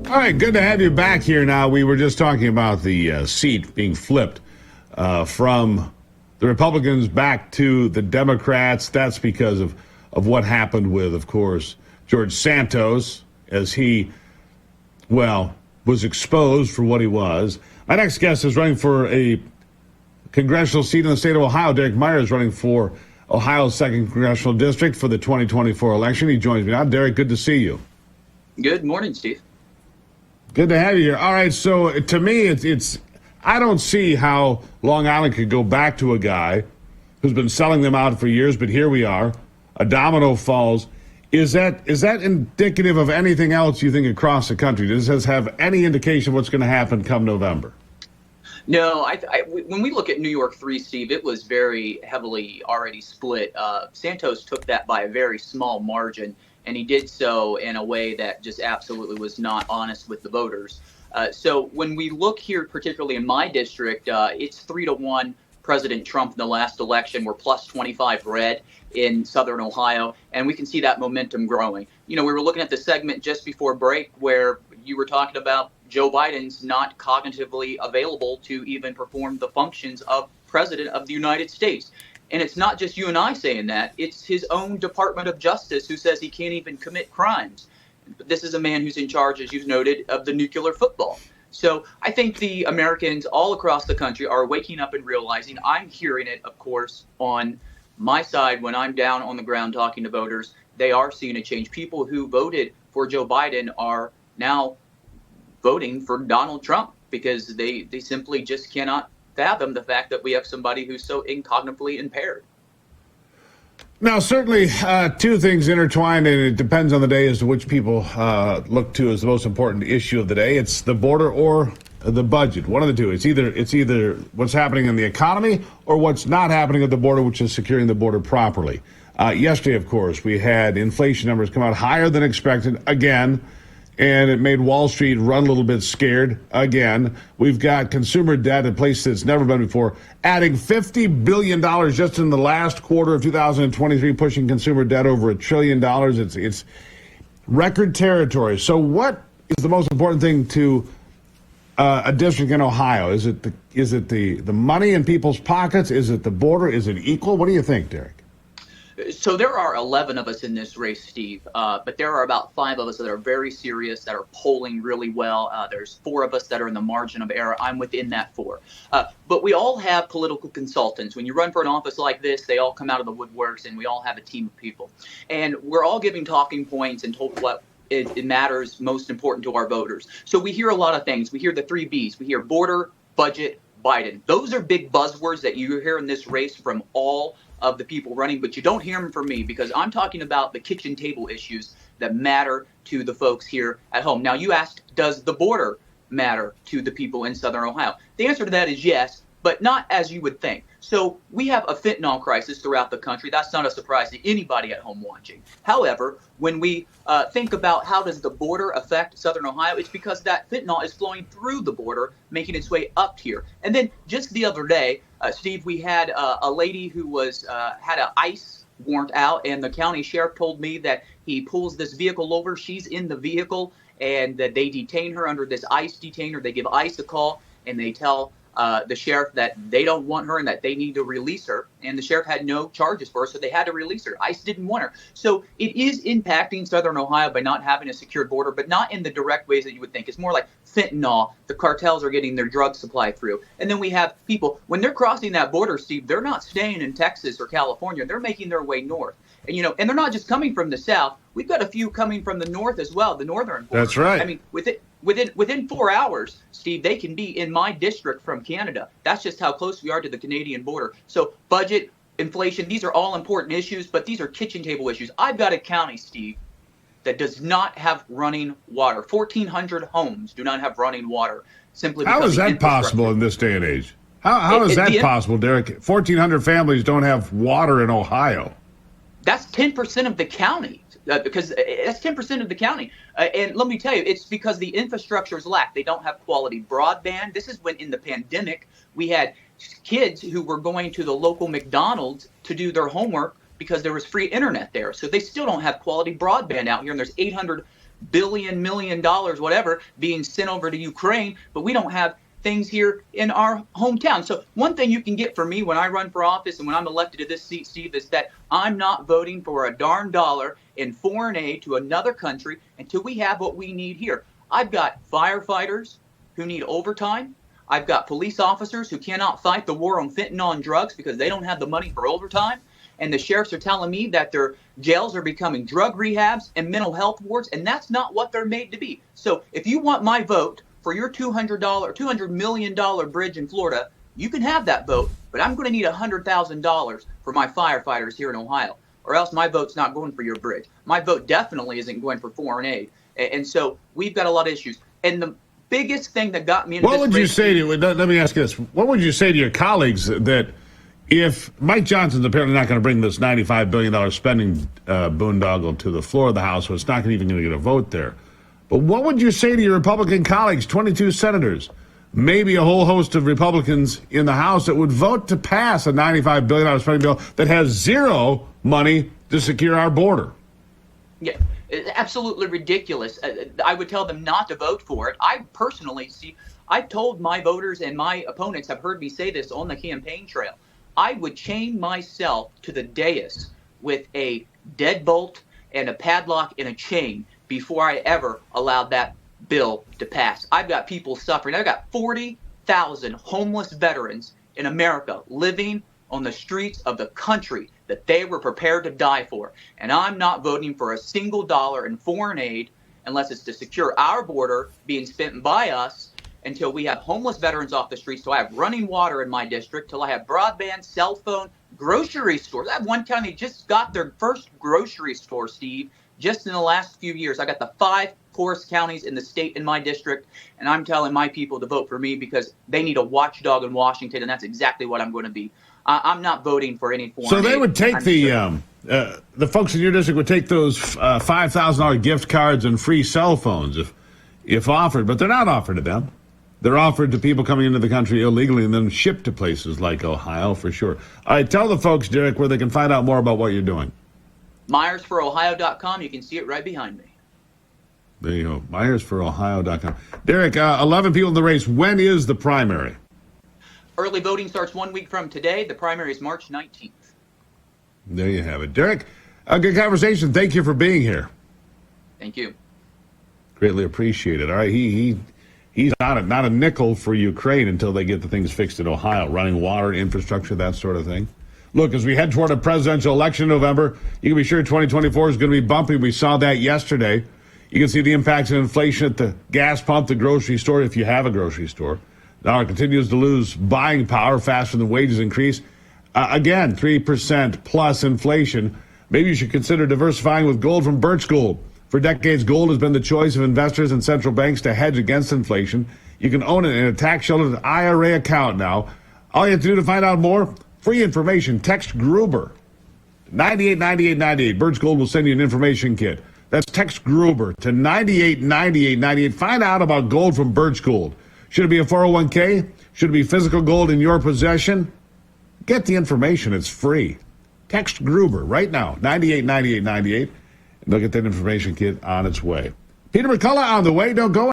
All right, good to have you back here now. We were just talking about the seat being flipped from the Republicans back to the Democrats. That's because of what happened with, of course, George Santos, as he, was exposed for what he was. My next guest is running for a congressional seat in the state of Ohio. Derek Meyer is running for Ohio's 2nd Congressional District for the 2024 election. He joins me now. Derek, good to see you. Good morning, Steve. Good to have you here. All right, so to me, it's I don't see how Long Island could go back to a guy who's been selling them out for years, but here we are. A domino falls. Is that indicative of anything else you think across the country? Does this have any indication of what's going to happen come November? No, when we look at New York 3, Steve, it was very heavily already split. Santos took that by a very small margin, and he did so in a way that just absolutely was not honest with the voters. So when we look here, particularly in my district, it's 3-1 President Trump in the last election. We're plus 25 red in Southern Ohio, and we can see that momentum growing. You know, we were looking at the segment just before break where you were talking about Joe Biden's not cognitively available to even perform the functions of President of the United States. And it's not just you and I saying that. It's his own Department of Justice who says he can't even commit crimes. But this is a man who's in charge, as you've noted, of the nuclear football. So I think the Americans all across the country are waking up and realizing, I'm hearing it, of course, on my side when I'm down on the ground talking to voters, they are seeing a change. People who voted for Joe Biden are now voting for Donald Trump because they simply just cannot fathom the fact that we have somebody who's so cognitively impaired. Now, certainly two things intertwined, and it depends on the day as to which people look to as the most important issue of the day. It's the border or the budget, one of the two. It's either what's happening in the economy or what's not happening at the border, which is securing the border properly. Yesterday, of course, we had inflation numbers come out higher than expected again, and it made Wall Street run a little bit scared again. We've got consumer debt at a place that's never been before, adding $50 billion just in the last quarter of 2023, pushing consumer debt over $1 trillion. It's record territory. So what is the most important thing to a district in Ohio? Is it the money in people's pockets? Is it the border? Is it equal? What do you think, Derek? So there are 11 of us in this race, Steve, but there are about 5 of us that are very serious, that are polling really well. There's 4 of us that are in the margin of error. I'm within that 4. But we all have political consultants. When you run for an office like this, they all come out of the woodworks, and we all have a team of people. And we're all giving talking points and told what it matters most important to our voters. So we hear a lot of things. We hear the 3 Bs. We hear border, budget, Biden. Those are big buzzwords that you hear in this race from all of the people running, but you don't hear them from me because I'm talking about the kitchen table issues that matter to the folks here at home. Now, you asked, does the border matter to the people in Southern Ohio? The answer to that is yes, but not as you would think. So we have a fentanyl crisis throughout the country. That's not a surprise to anybody at home watching. However, when we think about how does the border affect Southern Ohio, it's because that fentanyl is flowing through the border, making its way up here. And then just the other day, Steve, we had a lady who had an ICE warrant out, and the county sheriff told me that he pulls this vehicle over. She's in the vehicle, and that they detain her under this ICE detainer. They give ICE a call, and they tell the sheriff that they don't want her and that they need to release her. And the sheriff had no charges for her, so they had to release her. ICE didn't want her. So it is impacting Southern Ohio by not having a secured border, but not in the direct ways that you would think. It's more like fentanyl. The cartels are getting their drug supply through. And then we have people, when they're crossing that border, Steve, they're not staying in Texas or California. They're making their way north. And, and they're not just coming from the south. We've got a few coming from the north as well, the northern border. That's right. I mean, within 4 hours, Steve, they can be in my district from Canada. That's just how close we are to the Canadian border. So budget, inflation, these are all important issues, but these are kitchen table issues. I've got a county, Steve, that does not have running water. 1,400 homes do not have running water simply because How is that possible in this day and age? How is that possible, Derek? 1,400 families don't have water in Ohio. That's 10% of the county, because that's 10% of the county. And let me tell you, it's because the infrastructure is lack. They don't have quality broadband. This is when in the pandemic, we had kids who were going to the local McDonald's to do their homework because there was free internet there. So they still don't have quality broadband out here. And there's 800 billion, $million, whatever, being sent over to Ukraine, but we don't have things here in our hometown. So one thing you can get from me when I run for office and when I'm elected to this seat, Steve, is that I'm not voting for a darn dollar in foreign aid to another country until we have what we need here. I've got firefighters who need overtime. I've got police officers who cannot fight the war on fentanyl and drugs because they don't have the money for overtime. And the sheriffs are telling me that their jails are becoming drug rehabs and mental health wards, and that's not what they're made to be. So if you want my vote for your $200 million bridge in Florida, you can have that vote, but I'm going to need $100,000 for my firefighters here in Ohio, or else my vote's not going for your bridge. My vote definitely isn't going for foreign aid. And so we've got a lot of issues. And the biggest thing that got me into what would you say to, let me ask you this, what would you say to your colleagues that if Mike Johnson's apparently not going to bring this $95 billion spending boondoggle to the floor of the House, so it's not even going to get a vote there, but what would you say to your Republican colleagues, 22 senators, maybe a whole host of Republicans in the House that would vote to pass a $95 billion spending bill that has zero money to secure our border? Yeah, it's absolutely ridiculous. I would tell them not to vote for it. I personally I've told my voters, and my opponents have heard me say this on the campaign trail, I would chain myself to the dais with a deadbolt and a padlock and a chain before I ever allowed that bill to pass. I've got people suffering. I've got 40,000 homeless veterans in America living on the streets of the country that they were prepared to die for. And I'm not voting for a single dollar in foreign aid unless it's to secure our border being spent by us until we have homeless veterans off the streets, till I have running water in my district, till I have broadband, cell phone, grocery stores. I have one county just got their first grocery store, Steve, just in the last few years. I got the 5 poorest counties in the state in my district, and I'm telling my people to vote for me because they need a watchdog in Washington, and that's exactly what I'm going to be. I'm not voting for any foreign So they aid. would take the folks in your district would take those $5,000 gift cards and free cell phones if offered, but they're not offered to them. They're offered to people coming into the country illegally and then shipped to places like Ohio for sure. All right, tell the folks, Derek, where they can find out more about what you're doing. MyersForOhio.com. You can see it right behind me. There you go, MyersForOhio.com. Derek, 11 people in the race. When is the primary? Early voting starts 1 week from today. The primary is March 19th. There you have it. Derek, a good conversation. Thank you for being here. Thank you. Greatly appreciated. All right, he's not a nickel for Ukraine until they get the things fixed in Ohio, running water, infrastructure, that sort of thing. Look, as we head toward a presidential election in November, you can be sure 2024 is going to be bumpy. We saw that yesterday. You can see the impacts of inflation at the gas pump, the grocery store, if you have a grocery store. The dollar continues to lose buying power faster than wages increase. Again, 3% plus inflation. Maybe you should consider diversifying with gold from Birch Gold. For decades, gold has been the choice of investors and central banks to hedge against inflation. You can own it in a tax-sheltered IRA account now. All you have to do to find out more, free information, text Gruber. 989898. Birch Gold will send you an information kit. That's text Gruber to 989898. Find out about gold from Birch Gold. Should it be a 401k? Should it be physical gold in your possession? Get the information. It's free. Text Gruber right now, 989898. They'll get that information kit on its way. Peter McCullough on the way. Don't go